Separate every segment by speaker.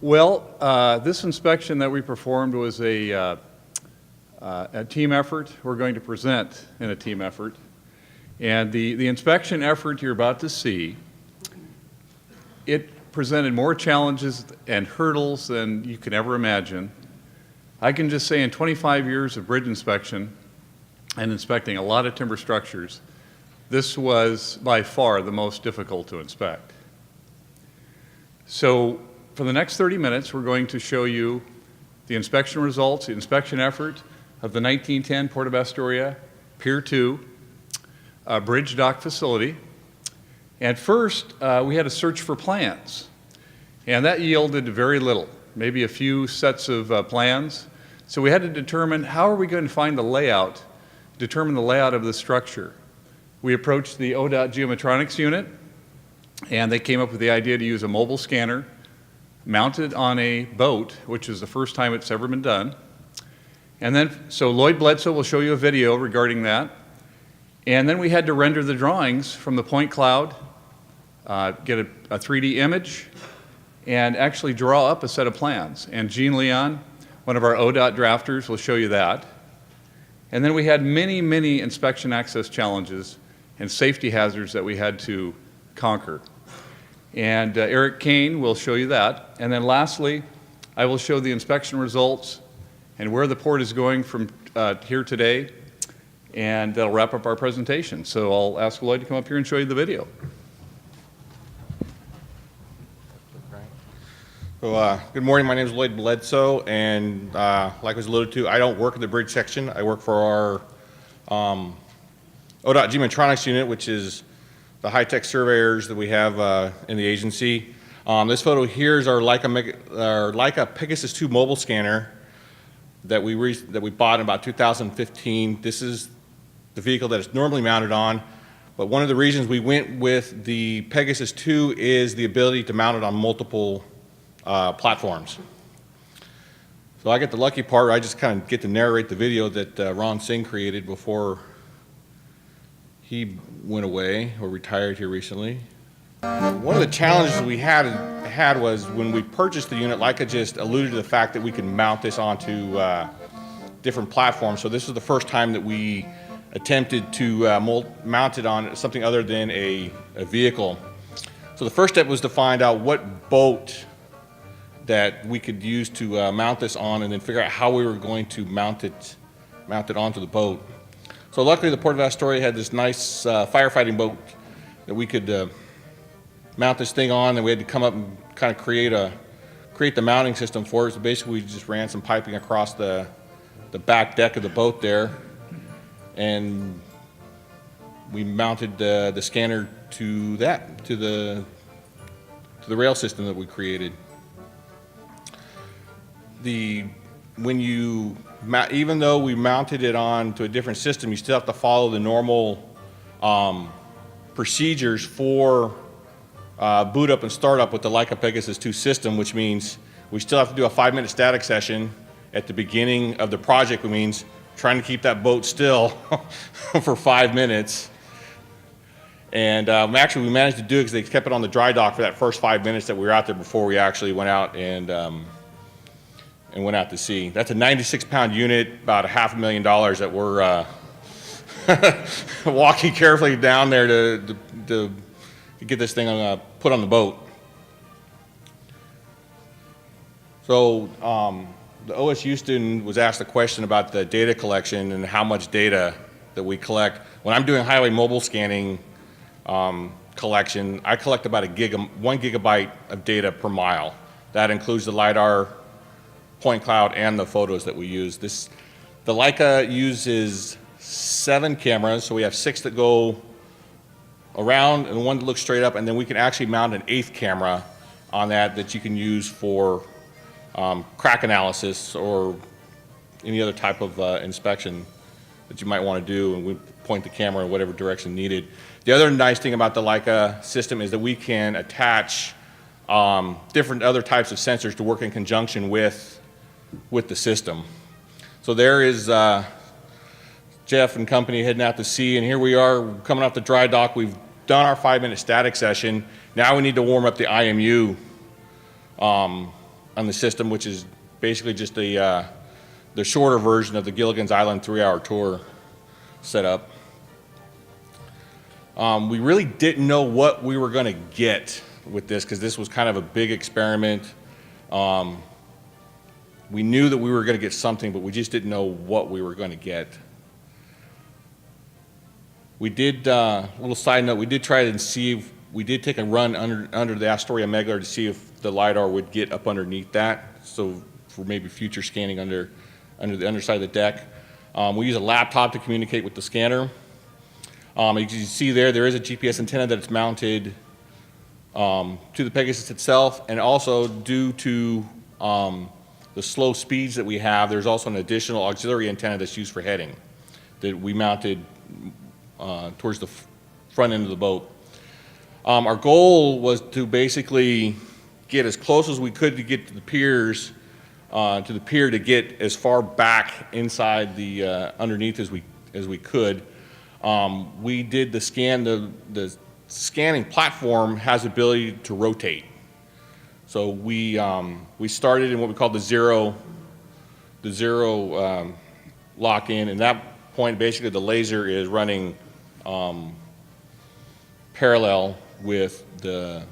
Speaker 1: Well, this inspection that we performed was a team effort. We're going to present in a team effort. And the inspection effort you're about to see, it presented more challenges and hurdles than you can ever imagine. I can just say in 25 years of bridge inspection and inspecting a lot of timber structures, this was by far the most difficult to inspect. So for the next 30 minutes, we're going to show you the inspection results, the inspection effort of the 1910 Port of Astoria Pier 2 bridge dock facility. And first, we had to search for plans. And that yielded very little, maybe a few sets of plans. So we had to determine how are we going to find the layout, determine the layout of the structure. We approached the ODOT Geometronics unit, and they came up with the idea to use a mobile scanner mounted on a boat, which is the first time it's ever been done. And then, so Lloyd Bledsoe will show you a video regarding that. And then we had to render the drawings from the point cloud, get a 3D image, and actually draw up a set of plans. And Eugene, one of our ODOT drafters, will show you that. And then we had many, many inspection access challenges and safety hazards that we had to conquer. And Erick Cain will show you that. And then lastly, I will show the inspection results and where the port is going from here today. And that'll wrap up our presentation. So I'll ask Lloyd to come up here and show you the video.
Speaker 2: So, good morning, my name is Lloyd Bledsoe, and like was alluded to, I don't work in the bridge section. I work for our ODOT Geometronics unit, which is the high-tech surveyors that we have in the agency. This photo here is our Leica Pegasus 2 mobile scanner that we bought in about 2015. This is the vehicle that it's normally mounted on, but one of the reasons we went with the Pegasus 2 is the ability to mount it on multiple platforms. So I get the lucky part where I just kind of get to narrate the video that Ron Singh created before he went away or retired here recently. One of the challenges we had was when we purchased the unit, Leica just alluded to the fact that we could mount this onto different platforms. So this was the first time that we attempted to mount it on something other than a vehicle. So the first step was to find out what boat that we could use to mount this on, and then figure out how we were going to mount it onto the boat. So luckily the Port of Astoria had this nice firefighting boat that we could mount this thing on, and we had to come up and kind of create the mounting system for it. So basically we just ran some piping across the back deck of the boat there, and we mounted the scanner to the rail system that we created. Even though we mounted it on to a different system, you still have to follow the normal procedures for boot up and start up with the Leica Pegasus 2 system, which means we still have to do a 5-minute static session at the beginning of the project, which means trying to keep that boat still for 5 minutes. And actually we managed to do it because they kept it on the dry dock for that first 5 minutes that we were out there before we actually went out and went out to sea. That's a 96-pound unit, about $500,000 that we're walking carefully down there to get this thing put on the boat. So the OSU student was asked a question about the data collection and how much data that we collect. When I'm doing highway mobile scanning collection, I collect about 1 gigabyte of data per mile. That includes the Lidar, point cloud, and the photos that we use. The Leica uses 7 cameras, so we have 6 that go around and 1 that looks straight up, and then we can actually mount an 8th camera on that you can use for crack analysis or any other type of inspection that you might want to do, and we point the camera in whatever direction needed. The other nice thing about the Leica system is that we can attach different other types of sensors to work in conjunction with the system. So there is Jeff and company heading out to sea, and here we are coming off the dry dock. We've done our 5-minute static session. Now we need to warm up the IMU on the system, which is basically just the shorter version of the Gilligan's Island 3-hour tour setup. We really didn't know what we were going to get with this because this was kind of a big experiment. We knew that we were going to get something, but we just didn't know what we were going to get. We did, a little side note, we did try to see if, we did take a run under the Astoria Megler to see if the Lidar would get up underneath that, so for maybe future scanning under the underside of the deck. We use a laptop to communicate with the scanner. As you can see there is a GPS antenna that's mounted to the Pegasus itself, and also due to the slow speeds that we have, there's also an additional auxiliary antenna that's used for heading that we mounted towards the front end of the boat. Our goal was to basically get as close as we could to get to the piers, to the pier, to get as far back inside the underneath as we could. We did the scan. The scanning platform has the ability to rotate. So we started in what we call the zero lock-in, and that point basically the laser is running parallel with the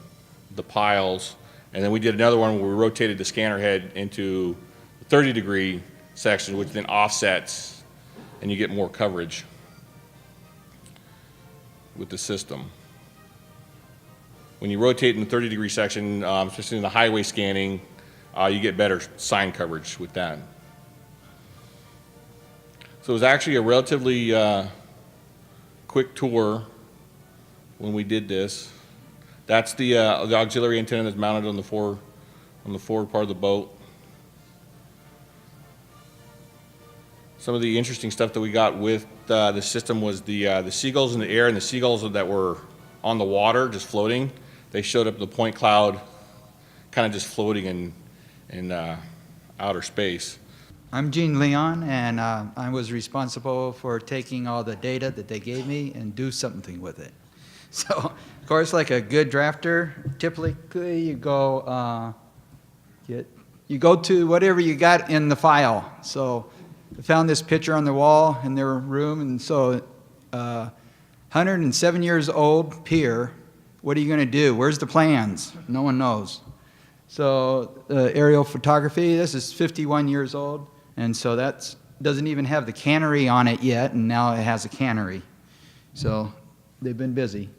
Speaker 2: piles, and then we did another one where we rotated the scanner head into the 30-degree section, which then offsets, and you get more coverage with the system. When you rotate in the 30-degree section, especially in the highway scanning, you get better sign coverage with that. So it was actually a relatively quick tour when we did this. That's the auxiliary antenna that's mounted on the forward part of the boat. Some of the interesting stuff that we got with the system was the seagulls in the air and the seagulls that were on the water, just floating. They showed up in the point cloud, kind of just floating in outer space.
Speaker 3: I'm Eugene Leon, and I was responsible for taking all the data that they gave me and do something with it. So, of course, like a good drafter, typically you go to whatever you got in the file. So I found this picture on the wall in their room, and so 107 years old, Pier. What are you going to do? Where's the plans? No one knows. So aerial photography, this is 51 years old, and so that doesn't even have the cannery on it yet, and now it has a cannery. So they've been busy.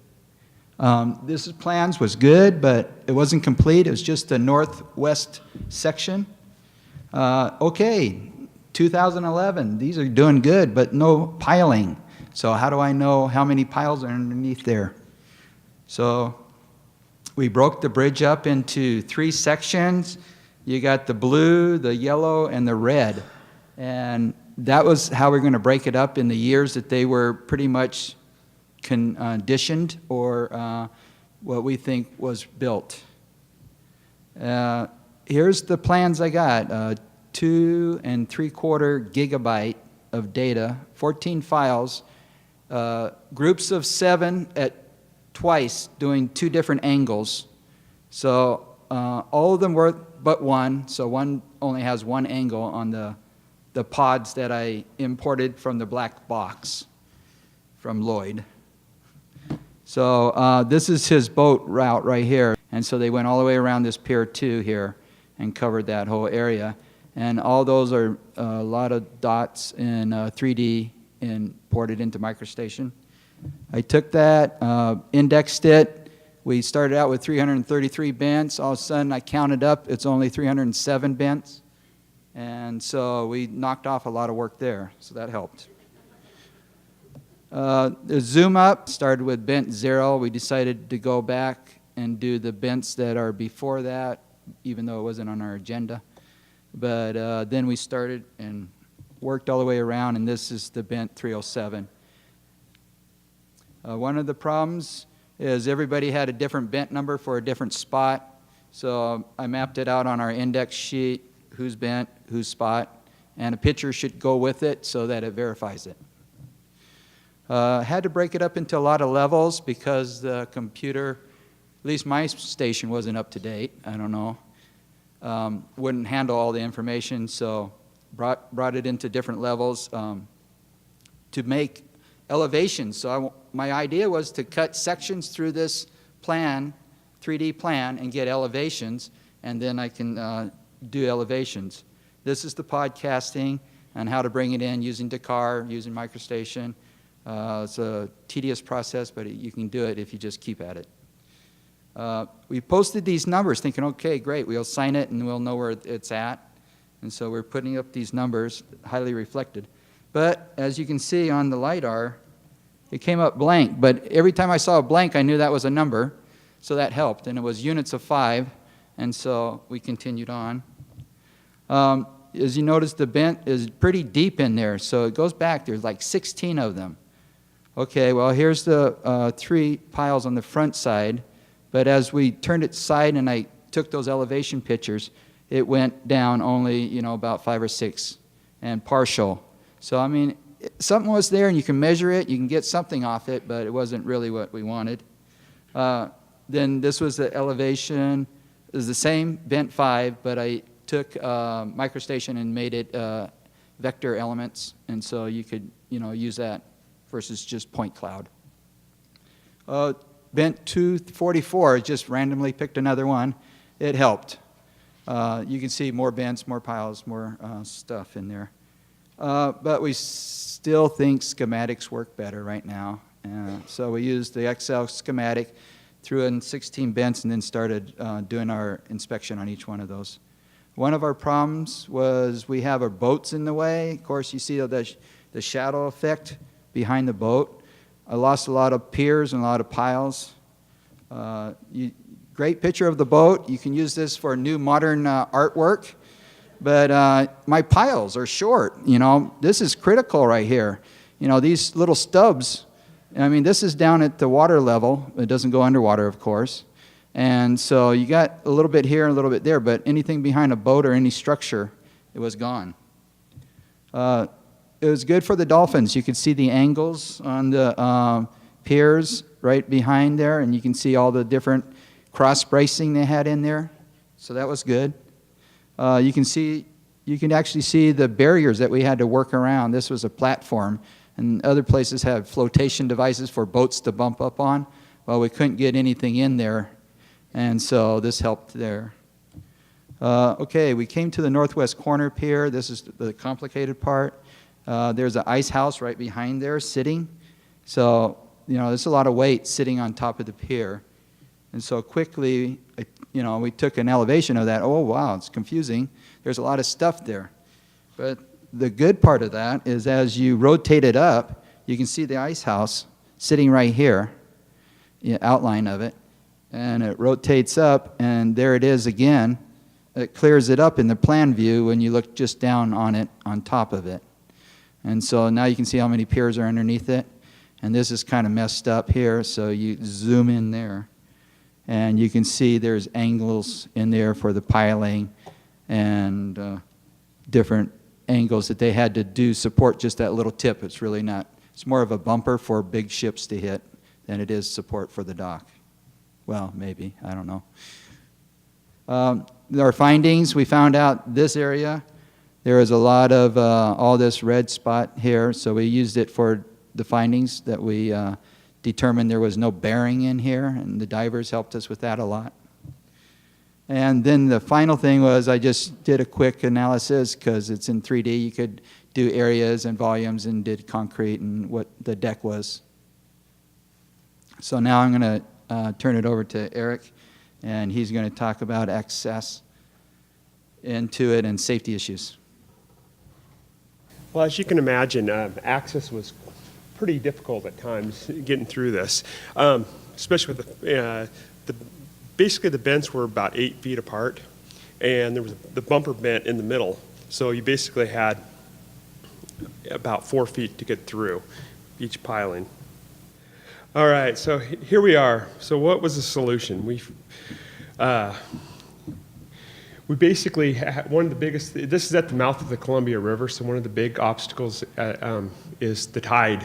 Speaker 3: This plans was good, but it wasn't complete. It was just the northwest section. Okay, 2011, these are doing good, but no piling. So how do I know how many piles are underneath there? So we broke the bridge up into 3 sections. You got the blue, the yellow, and the red. And that was how we're going to break it up in the years that they were pretty much conditioned or what we think was built. Here's the plans I got. 2 3/4 gigabyte of data, 14 files, groups of 7 at twice doing 2 different angles. So all of them work but one, so one only has 1 angle on the pods that I imported from the black box from Lloyd. So this is his boat route right here. And so they went all the way around this Pier 2 here and covered that whole area. And all those are a lot of dots in 3D and ported into MicroStation. I took that, indexed it. We started out with 333 bents. All of a sudden, I counted up, it's only 307 bents. And so we knocked off a lot of work there, so that helped. The zoom up started with bent 0. We decided to go back and do the bents that are before that, even though it wasn't on our agenda. But then we started and worked all the way around, and this is the bent 307. One of the problems is everybody had a different bent number for a different spot. So I mapped it out on our index sheet, who's bent, whose spot, and a picture should go with it so that it verifies it. Had to break it up into a lot of levels because the computer, at least my station, wasn't up to date. I don't know. wouldn't handle all the information, so brought it into different levels to make elevations. So my idea was to cut sections through this plan, 3D plan, and get elevations, and then I can do elevations. This is the podcasting and how to bring it in using Dakar, using MicroStation. It's a tedious process, but you can do it if you just keep at it. We posted these numbers thinking, okay, great, we'll sign it and we'll know where it's at. And so we're putting up these numbers, highly reflected. But as you can see on the Lidar, it came up blank. But every time I saw a blank, I knew that was a number. So that helped. And it was units of 5. And so we continued on. As you notice, the bent is pretty deep in there. So it goes back. There's like 16 of them. Okay, well, here's the 3 piles on the front side. But as we turned it side and I took those elevation pictures, it went down only, about 5 or 6 and partial. So, I mean, something was there and you can measure it, you can get something off it, but it wasn't really what we wanted. Then this was the elevation. It was the same, bent 5, but I took MicroStation and made it vector elements, and so you could, use that versus just point cloud. Bent 244, just randomly picked another one. It helped. You can see more bends, more piles, more stuff in there. But we still think schematics work better right now. So we used the Excel schematic, threw in 16 bents, and then started doing our inspection on each one of those. One of our problems was we have our boats in the way. Of course, you see the shadow effect behind the boat. I lost a lot of piers and a lot of piles. Great picture of the boat. You can use this for new modern artwork. But my piles are short. This is critical right here. These little stubs, this is down at the water level. It doesn't go underwater, of course. And so you got a little bit here and a little bit there, but anything behind a boat or any structure, it was gone. It was good for the dolphins. You could see the angles on the piers right behind there, and you can see all the different cross bracing they had in there. So that was good. You can actually see the barriers that we had to work around. This was a platform, and other places have flotation devices for boats to bump up on. Well, we couldn't get anything in there, and so this helped there. Okay, we came to the northwest corner pier. This is the complicated part. There's an ice house right behind there sitting. So, there's a lot of weight sitting on top of the pier. And so quickly, we took an elevation of that. Oh, wow, it's confusing. There's a lot of stuff there. But the good part of that is as you rotate it up, you can see the ice house sitting right here, the outline of it. And it rotates up, and there it is again. It clears it up in the plan view when you look just down on it, on top of it. And so now you can see how many piers are underneath it. And this is kind of messed up here, so you zoom in there. And you can see there's angles in there for the piling and different angles that they had to do support just that little tip. It's really not, it's more of a bumper for big ships to hit than it is support for the dock. Well, maybe, I don't know. Our findings, we found out this area, there is a lot of all this red spot here, so we used it for the findings that we determined there was no bearing in here, and the divers helped us with that a lot. And then the final thing was I just did a quick analysis because it's in 3D. You could do areas and volumes and did concrete and what the deck was. So now I'm going to turn it over to Erick, and he's going to talk about access into it and safety issues.
Speaker 4: Well, as you can imagine, access was pretty difficult at times getting through this, especially with basically the bents were about 8 feet apart, and there was the bumper bent in the middle. So you basically had about 4 feet to get through each piling. All right, so here we are. So what was the solution? We basically had one of the biggest, this is at the mouth of the Columbia River, so one of the big obstacles is the tide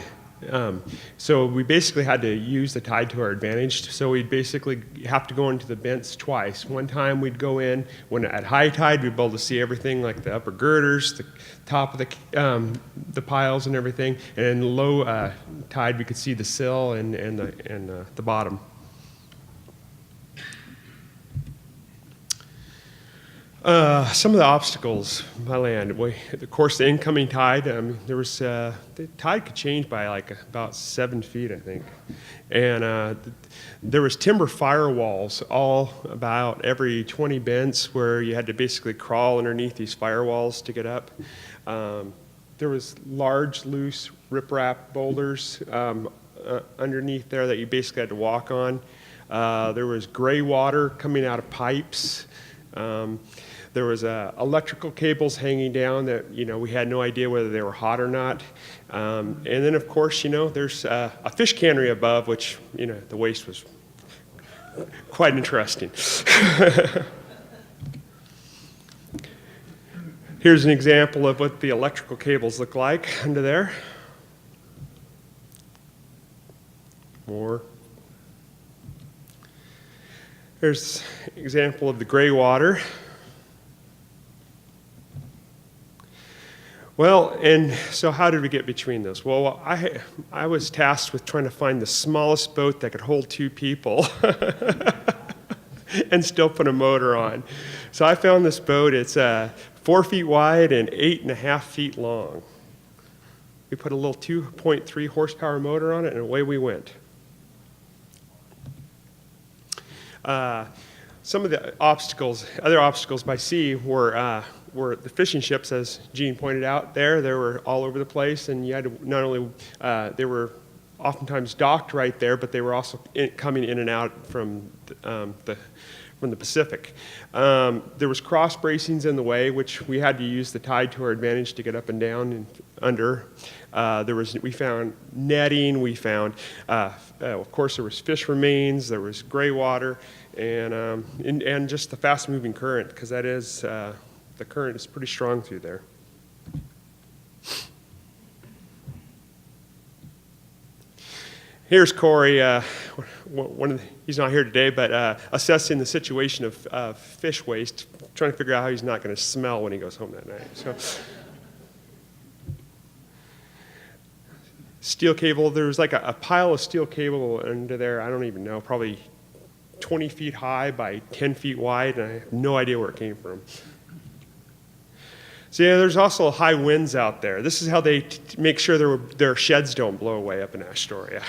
Speaker 4: So we basically had to use the tide to our advantage. So we'd basically have to go into the bents twice. One time we'd go in when at high tide, we'd be able to see everything like the upper girders, the top of the piles and everything. And in low tide, we could see the sill and the bottom. Some of the obstacles by land. Of course, the incoming tide. There was the tide could change by like about 7 feet, I think, and there was timber firewalls all about every 20 bents where you had to basically crawl underneath these firewalls to get up. There was large, loose riprap boulders underneath there that you basically had to walk on. There was gray water coming out of pipes. There was electrical cables hanging down that, we had no idea whether they were hot or not. And then, of course, there's a fish cannery above, which, the waste was quite interesting. Here's an example of what the electrical cables look like under there. More. Here's an example of the gray water. Well, and so how did we get between those? Well, I was tasked with trying to find the smallest boat that could hold 2 people and still put a motor on. So I found this boat. It's 4 feet wide and 8.5 feet long. We put a little 2.3 horsepower motor on it, and away we went. Some of the other obstacles by sea were the fishing ships, as Gene pointed out there. They were all over the place, and you had to not only, they were oftentimes docked right there, but they were also coming in and out from the Pacific. There was cross bracings in the way, which we had to use the tide to our advantage to get up and down and under. We found netting. We found, of course, there was fish remains. There was gray water, and just the fast-moving current, because that is the current is pretty strong through there. Here's Corey. He's not here today, but assessing the situation of fish waste, trying to figure out how he's not going to smell when he goes home that night. So, steel cable. There was like a pile of steel cable under there. I don't even know, probably 20 feet high by 10 feet wide, and I have no idea where it came from. So yeah, there's also high winds out there. This is how they make sure their sheds don't blow away up in Astoria.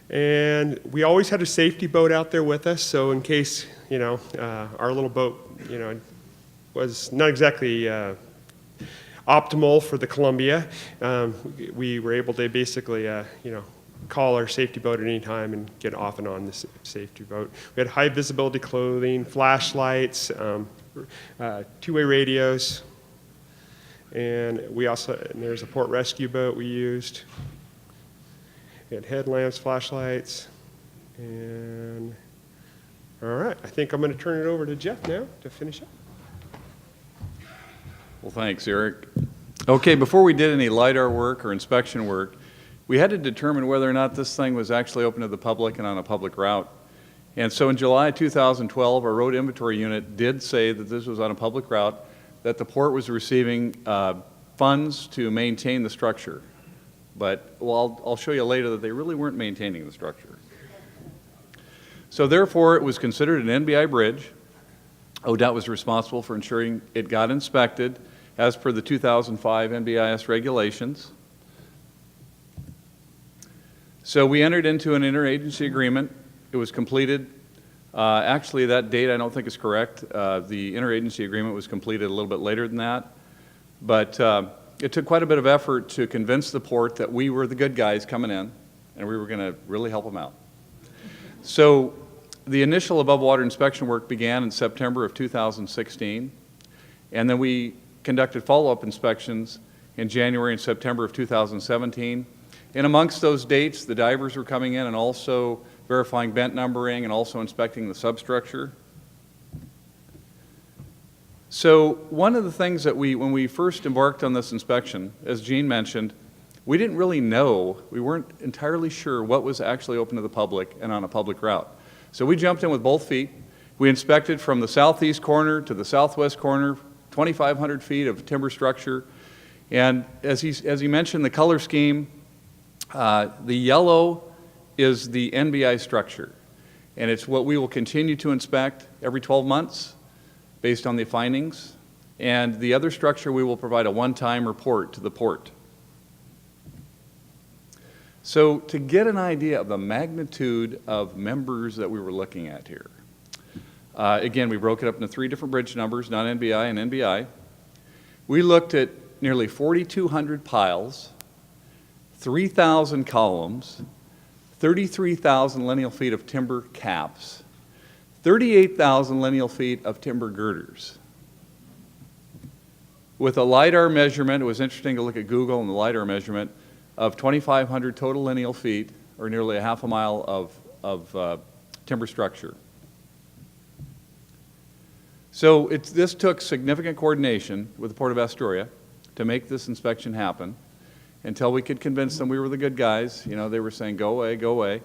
Speaker 4: And we always had a safety boat out there with us, so in case, our little boat, was not exactly optimal for the Columbia, we were able to basically, call our safety boat at any time and get off and on this safety boat. We had high visibility clothing, flashlights, two-way radios, and there's a port rescue boat we used. We had headlamps, flashlights, and all right, I think I'm going to turn it over to Jeff now to finish up.
Speaker 1: Well, thanks, Eric. Okay, before we did any LIDAR work or inspection work, we had to determine whether or not this thing was actually open to the public and on a public route. And so in July 2012, our road inventory unit did say that this was on a public route, that the port was receiving funds to maintain the structure. But I'll show you later that they really weren't maintaining the structure. So therefore, it was considered an NBI bridge. ODOT was responsible for ensuring it got inspected as per the 2005 NBIS regulations. So we entered into an interagency agreement. It was completed. Actually, that date I don't think is correct. The interagency agreement was completed a little bit later than that. But it took quite a bit of effort to convince the port that we were the good guys coming in and we were going to really help them out. So the initial above water inspection work began in September of 2016. And then we conducted follow-up inspections in January and September of 2017. And amongst those dates, the divers were coming in and also verifying bent numbering and also inspecting the substructure. So one of the things that when we first embarked on this inspection, as Gene mentioned, we didn't really know, we weren't entirely sure what was actually open to the public and on a public route. So we jumped in with both feet. We inspected from the southeast corner to the southwest corner, 2,500 feet of timber structure. And as he mentioned, the color scheme, the yellow is the NBI structure. And it's what we will continue to inspect every 12 months based on the findings. And the other structure, we will provide a one-time report to the port. So to get an idea of the magnitude of members that we were looking at here, again, we broke it up into 3 different bridge numbers, non-NBI and NBI. We looked at nearly 4,200 piles, 3,000 columns, 33,000 lineal feet of timber caps, 38,000 lineal feet of timber girders. With a Lidar measurement, it was interesting to look at Google and the Lidar measurement of 2,500 total lineal feet, or nearly a half a mile of timber structure. So this took significant coordination with the Port of Astoria to make this inspection happen until we could convince them we were the good guys. You know, they were saying, go away, go away.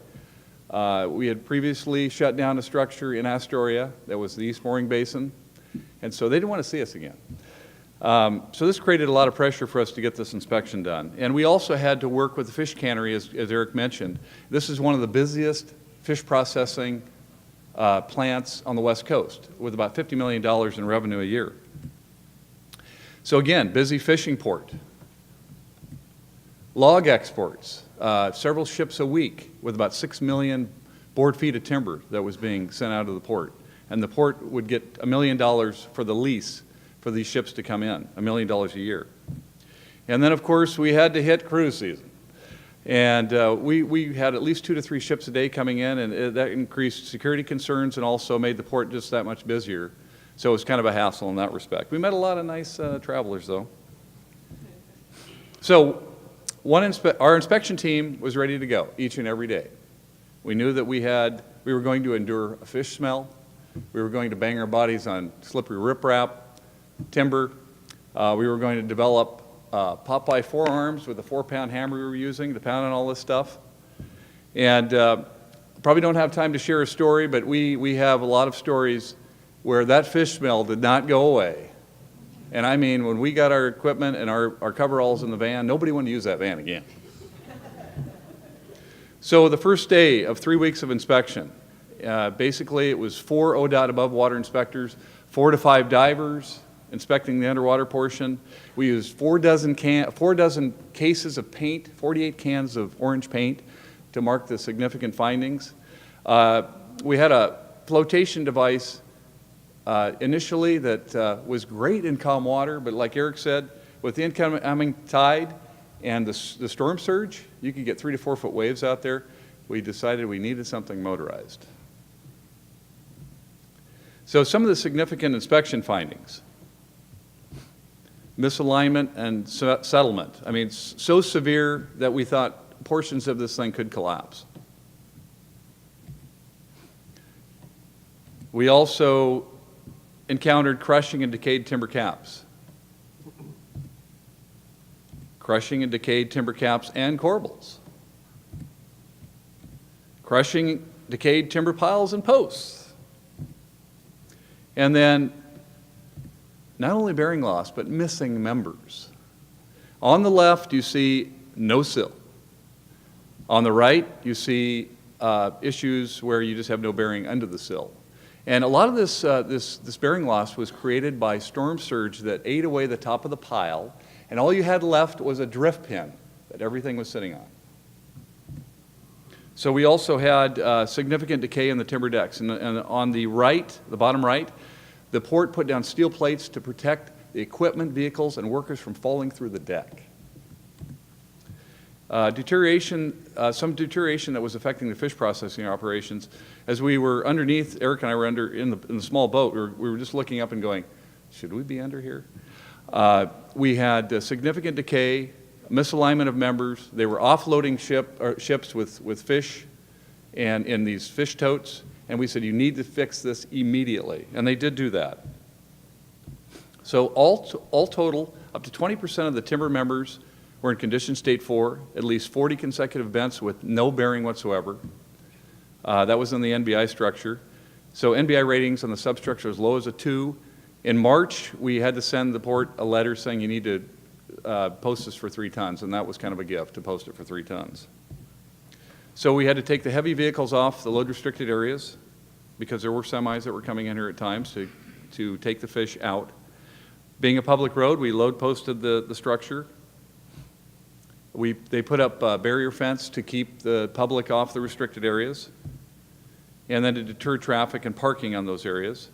Speaker 1: We had previously shut down a structure in Astoria that was the East Mooring Basin, and so they didn't want to see us again. So this created a lot of pressure for us to get this inspection done. And we also had to work with the fish cannery, as Eric mentioned. This is one of the busiest fish processing plants on the West Coast, with about $50 million in revenue a year. So again, busy fishing port. Log exports, several ships a week with about 6 million board feet of timber that was being sent out of the port. And the port would get $1 million for the lease for these ships to come in, $1 million a year. And then, of course, we had to hit cruise season. And we had at least 2 to 3 ships a day coming in, and that increased security concerns and also made the port just that much busier. So it was kind of a hassle in that respect. We met a lot of nice travelers, though. So our inspection team was ready to go each and every day. We knew that we were going to endure a fish smell. We were going to bang our bodies on slippery riprap, timber. We were going to develop Popeye forearms with the 4-pound hammer we were using to pound on all this stuff. And probably don't have time to share a story, but we have a lot of stories where that fish smell did not go away. And I mean, when we got our equipment and our coveralls in the van, nobody wanted to use that van again. So the first day of 3 weeks of inspection, basically it was 4 ODOT above water inspectors, 4 to 5 divers inspecting the underwater portion. We used 4 dozen cases of paint, 48 cans of orange paint to mark the significant findings. We had a flotation device initially that was great in calm water, but like Eric said, with the incoming tide and the storm surge, you could get 3 to 4 foot waves out there. We decided we needed something motorized. So some of the significant inspection findings: misalignment and settlement. I mean, so severe that we thought portions of this thing could collapse. We also encountered crushing and decayed timber caps. Crushing and decayed timber caps and corbels. Crushing decayed timber piles and posts. And then not only bearing loss, but missing members. On the left, you see no sill. On the right, you see issues where you just have no bearing under the sill. And a lot of this bearing loss was created by storm surge that ate away the top of the pile, and all you had left was a drift pin that everything was sitting on. So we also had significant decay in the timber decks. And on the right, the bottom right, the port put down steel plates to protect the equipment, vehicles, and workers from falling through the deck. Some deterioration that was affecting the fish processing operations. As we were underneath, Eric and I were in the small boat, we were just looking up and going, should we be under here? We had significant decay, misalignment of members. They were offloading ships with fish and in these fish totes, and we said, you need to fix this immediately. And they did do that. So all total, up to 20% of the timber members were in condition state 4, at least 40 consecutive bents with no bearing whatsoever. That was in the NBI structure. So NBI ratings on the substructure as low as a 2. In March, we had to send the port a letter saying you need to post this for 3 tons, and that was kind of a gift to post it for 3 tons. So we had to take the heavy vehicles off the load restricted areas because there were semis that were coming in here at times to take the fish out. Being a public road, we load posted the structure. They put up a barrier fence to keep the public off the restricted areas, and then to deter traffic and parking on those areas.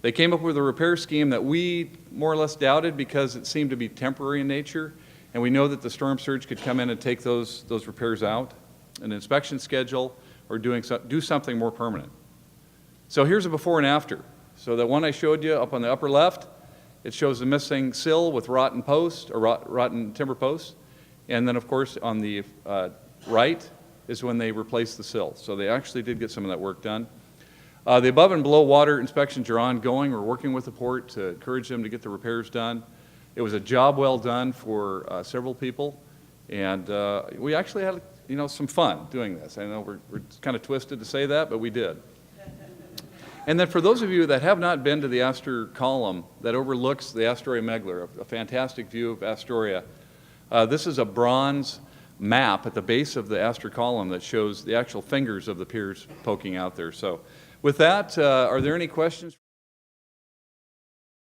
Speaker 1: They came up with a repair scheme that we more or less doubted because it seemed to be temporary in nature, and we know that the storm surge could come in and take those repairs out. An inspection schedule or do something more permanent. So here's a before and after. So the one I showed you up on the upper left, it shows the missing sill with rotten post or rotten timber posts. And then, of course, on the right is when they replaced the sill. So they actually did get some of that work done. The above and below water inspections are ongoing. We're working with the port to encourage them to get the repairs done. It was a job well done for several people. And we actually had some fun doing this. I know we're kind of twisted to say that, but we did. And then for those of you that have not been to the Astor column that overlooks the Astoria Megler, a fantastic view of Astoria, this is a bronze map at the base of the Astor column that shows the actual fingers of the piers poking out there. So with that, are there any questions?